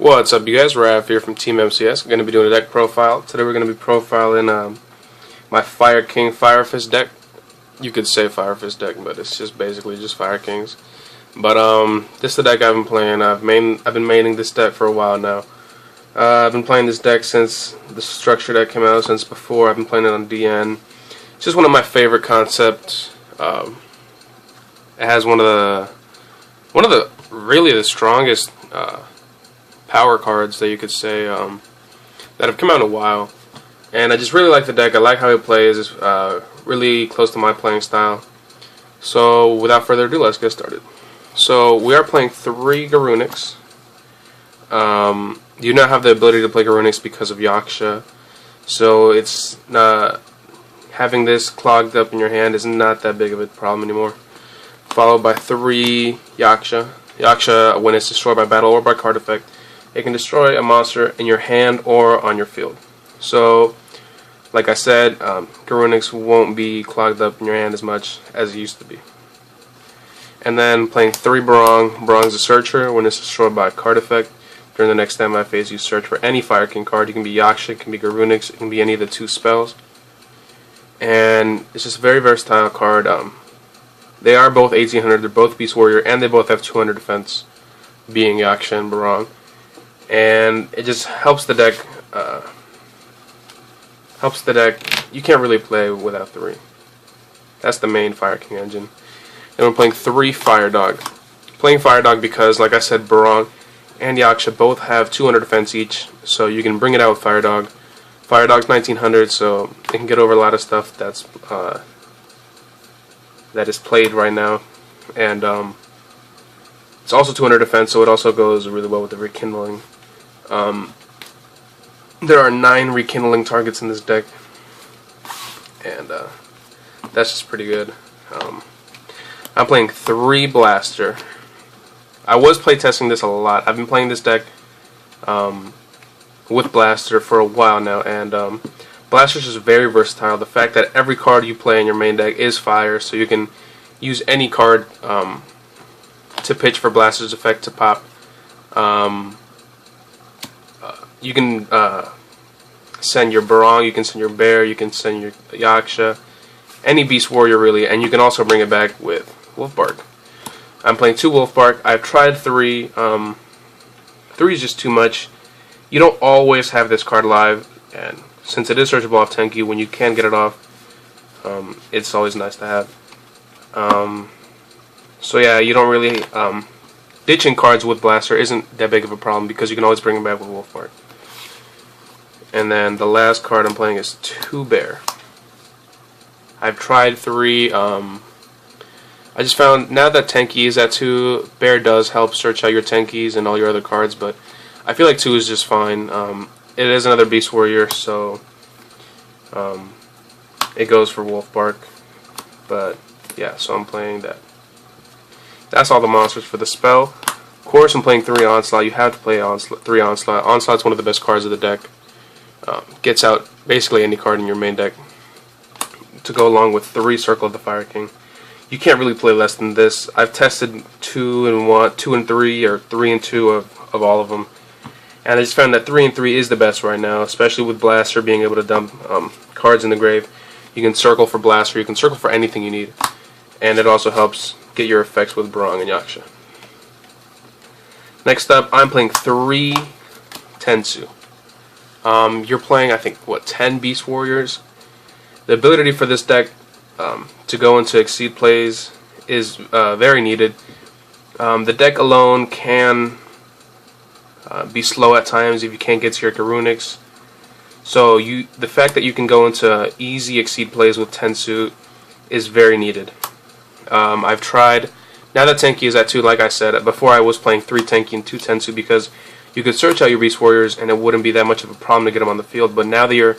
What's up, you guys? Rav here from Team MCS. I'm going to be doing a deck profile. Today we're going to be profiling my Fire King Fire Fist deck. You could say Fire Fist deck, but it's just basically just Fire Kings. But this is the deck I've been playing. I've been maining this deck for a while now. I've been playing this deck since the structure deck came out, since before. I've been playing it on DN. It's just one of my favorite concepts. It has one of the really the strongest power cards that you could say that have come out in a while, and I just really like the deck. I like how it plays. It's really close to my playing style. So without further ado, let's get started. So we are playing 3 Garunics. You now have the ability to play Garunics because of Yaksha, so it's having this clogged up in your hand is not that big of a problem anymore. Followed by 3 Yaksha. Yaksha, when it's destroyed by battle or by card effect, it can destroy a monster in your hand or on your field. So, like I said, Garunics won't be clogged up in your hand as much as it used to be. And then playing 3 Barong. Barong's a searcher. When it's destroyed by a card effect, during the next standby phase, you search for any Fire King card. It can be Yaksha, it can be Garunics, it can be any of the 2 spells. And it's just a very versatile card. They are both 1800, they're both Beast Warrior, and they both have 200 defense, being Yaksha and Barong. And it just helps the deck, you can't really play without 3. That's the main Fire King engine. And we're playing 3 Fire Dog. Playing Fire Dog because, like I said, Barong and Yaksha both have 200 defense each, so you can bring it out with Fire Dog. Fire Dog's 1900, so it can get over a lot of stuff that is played right now. And it's also 200 defense, so it also goes really well with the Rekindling. There are 9 Rekindling targets in this deck, and that's just pretty good. I'm playing 3 Blaster. I was playtesting this a lot. I've been playing this deck with Blaster for a while now, and Blaster is just very versatile. The fact that every card you play in your main deck is fire, so you can use any card to pitch for Blaster's effect to pop. You can send your Barong, you can send your Bear, you can send your Yaksha, any Beast Warrior really, and you can also bring it back with Wolfbark. I'm playing 2 Wolfbark. I've tried 3. 3 is just too much. You don't always have this card live, and since it is searchable off Tenki, when you can get it off, it's always nice to have. So yeah, you don't really ditching cards with Blaster isn't that big of a problem because you can always bring them back with Wolfbark. And then the last card I'm playing is 2 Bear. I've tried 3. I just found now that Tenki is at 2, Bear does help search out your Tenkis and all your other cards, but I feel like 2 is just fine. It is another Beast Warrior, so it goes for Wolfbark. But yeah, so I'm playing that. That's all the monsters for the spell. Of course, I'm playing 3 Onslaught. You have to play 3 Onslaught. Onslaught's one of the best cards of the deck. Gets out basically any card in your main deck to go along with 3 Circle of the Fire King. You can't really play less than this. I've tested 2 and 1, 2 and 3, or 3 and 2 of all of them, and I just found that 3 and 3 is the best right now, especially with Blaster being able to dump cards in the grave. You can circle for Blaster, you can circle for anything you need, and it also helps get your effects with Barong and Yaksha. Next up, I'm playing 3 Tensu. You're playing, I think, what, 10 Beast Warriors? The ability for this deck to go into Exceed plays is very needed. The deck alone can be slow at times if you can't get to your Garunics. So the fact that you can go into easy Exceed plays with Tensu is very needed. I've tried, now that Tenki is at 2, like I said, before I was playing 3 Tenki and 2 Tensu because you could search out your Beast Warriors and it wouldn't be that much of a problem to get them on the field, but now that you're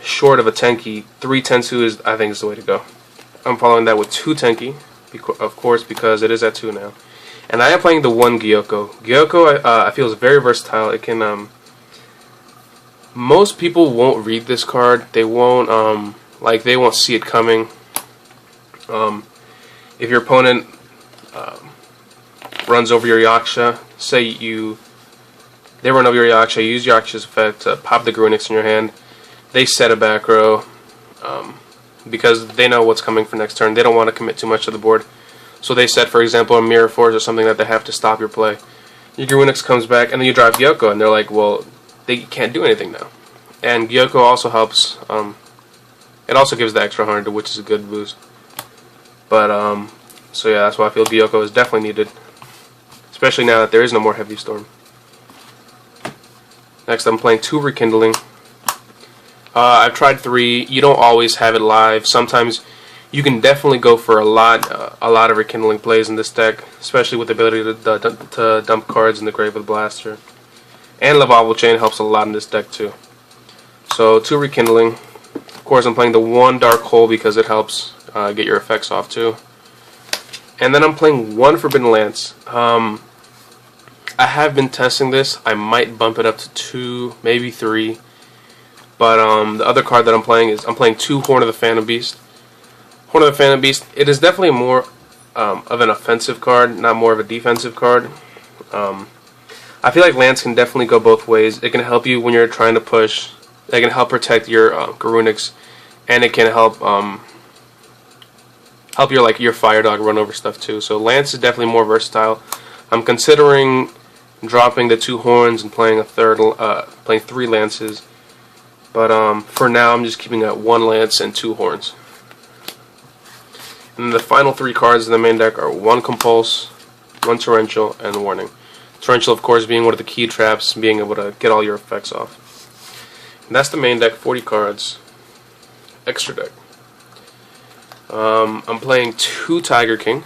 short of a Tenki, 3 Tensu is, I think, is the way to go. I'm following that with 2 Tenki, of course, because it is at 2 now. And I am playing the 1 Gyoko. Gyoko, I feel, is very versatile. It can, most people won't read this card. They won't, they won't see it coming. If your opponent runs over your Yaksha, say you They run over your Yaksha. You use Yaksha's effect to pop the Garunix in your hand. They set a back row because they know what's coming for next turn. They don't want to commit too much to the board. So they set, for example, a Mirror Force or something that they have to stop your play. Your Garunix comes back, and then you drive Gyoko, and they're like, well, they can't do anything now. And Gyoko also helps. It also gives the extra 100, which is a good boost. But, so yeah, that's why I feel Gyoko is definitely needed. Especially now that there is no more Heavy Storm. Next, I'm playing 2 Rekindling. I've tried 3. You don't always have it live. Sometimes you can definitely go for a lot of Rekindling plays in this deck, especially with the ability to dump cards in the grave with Blaster. And Lavalval Chain helps a lot in this deck too. So 2 Rekindling. Of course, I'm playing the 1 Dark Hole because it helps get your effects off too. And then I'm playing 1 Forbidden Lance. I have been testing this. I might bump it up to 2, maybe 3. But the other card that I'm playing is 2 Horn of the Phantom Beast. Horn of the Phantom Beast, it is definitely more of an offensive card, not more of a defensive card. I feel like Lance can definitely go both ways. It can help you when you're trying to push. It can help protect your Garunix, and it can help help your Fire Dog run over stuff too. So Lance is definitely more versatile. I'm considering dropping the 2 horns and playing playing 3 lances. But for now, I'm just keeping it 1 lance and 2 horns. And the final 3 cards in the main deck are 1 Compulse, 1 Torrential, and Warning. Torrential, of course, being one of the key traps, being able to get all your effects off. And that's the main deck, 40 cards. Extra deck. I'm playing 2 Tiger King.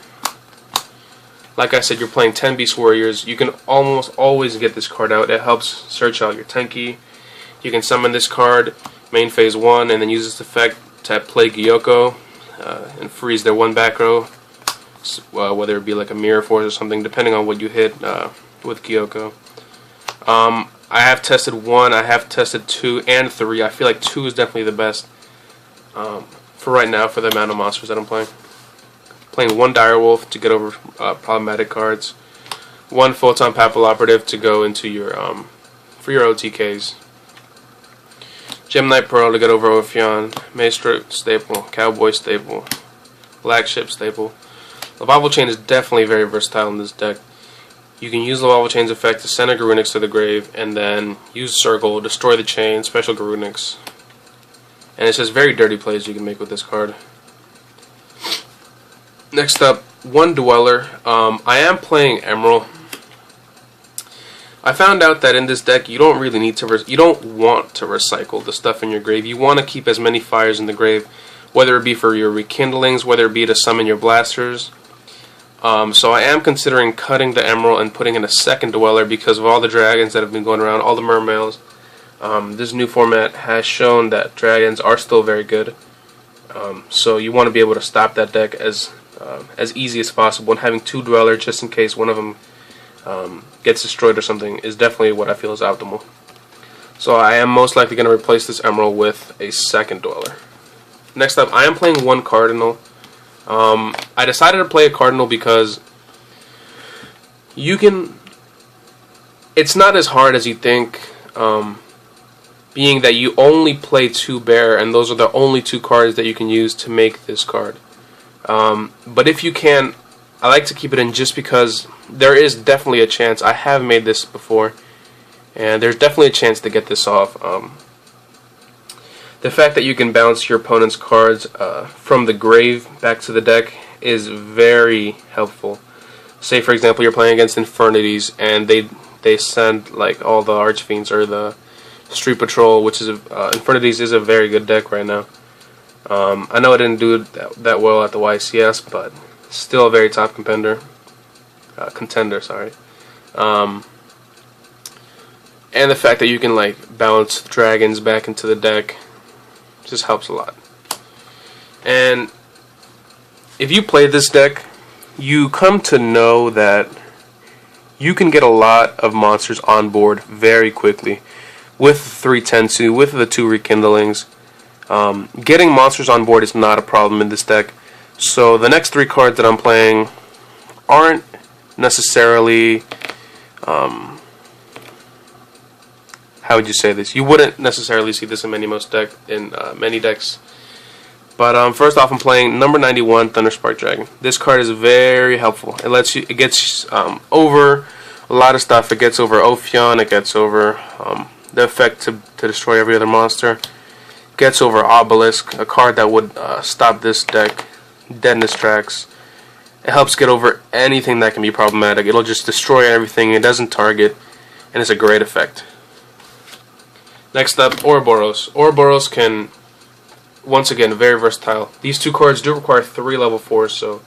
Like I said, you're playing 10 Beast Warriors. You can almost always get this card out. It helps search out your Tenki. You can summon this card, main phase 1, and then use this effect to play Gyoko and freeze their 1 back row, whether it be like a Mirror Force or something, depending on what you hit with Gyoko. I have tested 1, I have tested 2, and 3. I feel like 2 is definitely the best for right now for the amount of monsters that I'm playing. Playing 1 Direwolf to get over problematic cards, 1 Photon Papilloperative to go into your for your OTKs. Gemini Pearl to get over Ophion, Maestro staple, Cowboy staple, Black Ship staple. Lavalval Chain is definitely very versatile in this deck. You can use Lavalval Chain's effect to send a Garunix to the grave, and then use Circle, destroy the chain, special Garunix. And it's just very dirty plays you can make with this card. Next up, 1 Dweller. I am playing Emerald. I found out that in this deck you don't really need to you don't want to recycle the stuff in your grave. You want to keep as many fires in the grave, whether it be for your rekindlings, whether it be to summon your blasters. So I am considering cutting the Emerald and putting in a 2nd Dweller because of all the dragons that have been going around, all the mermails. This new format has shown that dragons are still very good. So you want to be able to stop that deck as easy as possible, and having 2 Dweller just in case one of them gets destroyed or something is definitely what I feel is optimal. So I am most likely going to replace this Emerald with a 2nd Dweller. Next up, I am playing 1 Cardinal. I decided to play a Cardinal because you can... It's not as hard as you think, being that you only play 2 Bear, and those are the only 2 cards that you can use to make this card. But if you can, I like to keep it in just because there is definitely a chance. I have made this before, and there's definitely a chance to get this off. The fact that you can bounce your opponent's cards from the grave back to the deck is very helpful. Say, for example, you're playing against Infernities, and they send like all the Archfiends or the Street Patrol, which is Infernities is a very good deck right now. I know it didn't do that well at the YCS, but still a very top contender. Sorry. And the fact that you can like bounce dragons back into the deck just helps a lot. And if you play this deck, you come to know that you can get a lot of monsters on board very quickly with 3 with the 2 Rekindlings. Getting monsters on board is not a problem in this deck. So the next 3 cards that I'm playing aren't necessarily how would you say this? You wouldn't necessarily see this in many decks. But first off, I'm playing number 91 Thunderspark Dragon. This card is very helpful. It gets over a lot of stuff. It gets over Ophion. It gets over the effect to destroy every other monster. It gets over Obelisk, a card that would stop this deck dead in its tracks. It helps get over anything that can be problematic. It'll just destroy everything. It doesn't target, and it's a great effect. Next up, Ouroboros. Ouroboros can, once again, very versatile. These two cards do require 3 level 4s, so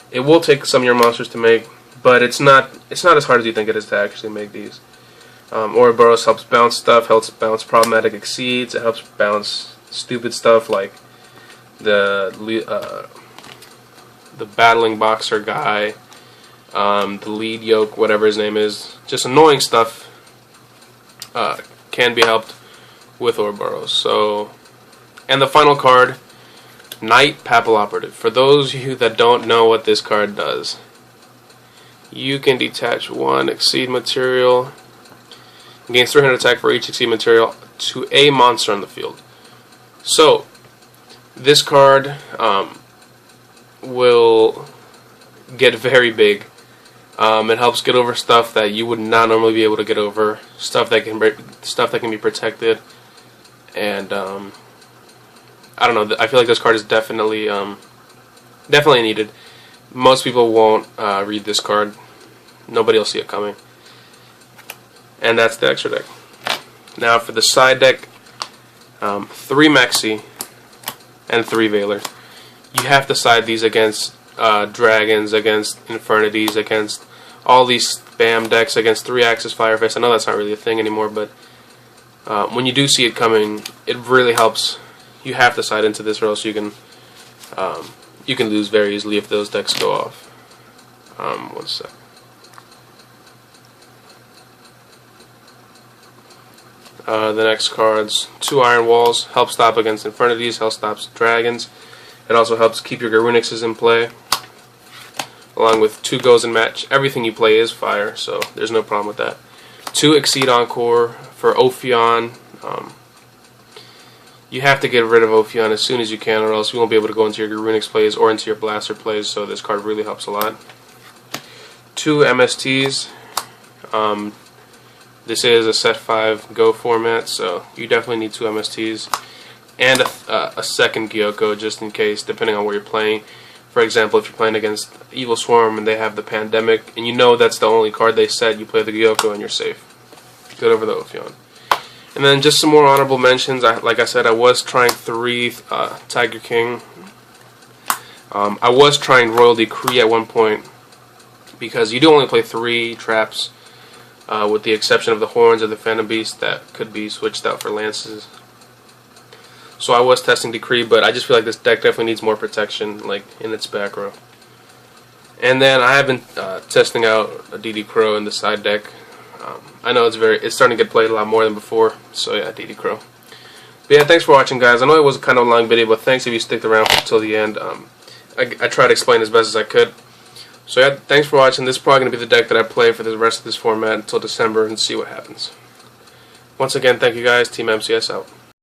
it will take some of your monsters to make, but it's not as hard as you think it is to actually make these. Ouroboros helps bounce stuff, helps bounce problematic exceeds, it helps bounce stupid stuff like the battling boxer guy, the lead yoke, whatever his name is. Just annoying stuff can be helped with Ouroboros. So, and the final card, Knight Papal Operative. For those of you that don't know what this card does, you can detach 1 Exceed material, gains 300 attack for each Exceed material to a monster on the field. So, this card will get very big. It helps get over stuff that you would not normally be able to get over, stuff that can be protected, and I don't know. I feel like this card is definitely needed. Most people won't read this card. Nobody will see it coming, and that's the extra deck. Now for the side deck, 3 Mexi and 3 Valor. You have to side these against dragons, against infernities, against all these spam decks, against 3-axis Firefist. I know that's not really a thing anymore, but when you do see it coming, it really helps. You have to side into this, or else you can lose very easily if those decks go off. 1 sec. The next cards, 2 Iron Walls, help stop against infernities, help stop dragons. It also helps keep your Garunixes in play, along with 2 Goes in Match. Everything you play is fire, so there's no problem with that. 2 Exceed Encore for Ophion. You have to get rid of Ophion as soon as you can, or else you won't be able to go into your Garunix plays or into your Blaster plays, so this card really helps a lot. 2 MSTs. This is a set 5 Go format, so you definitely need 2 MSTs. And a second Gyoko, just in case, depending on where you're playing. For example, if you're playing against Evil Swarm and they have the Pandemic, and you know that's the only card they set, you play the Gyoko and you're safe. Get over the Ophion. And then just some more honorable mentions. Like I said, I was trying 3 Tiger King. I was trying Royal Decree at one point, because you do only play 3 traps, with the exception of the Horns of the Phantom Beast that could be switched out for Lances. So I was testing Decree, but I just feel like this deck definitely needs more protection, like in its back row. And then I have been testing out a DD Crow in the side deck. I know it's starting to get played a lot more than before, so yeah, DD Crow. But yeah, thanks for watching, guys. I know it was kind of a long video, but thanks if you stick around until the end. I tried to explain as best as I could. So yeah, thanks for watching. This is probably going to be the deck that I play for the rest of this format until December and see what happens. Once again, thank you guys. Team MCS out.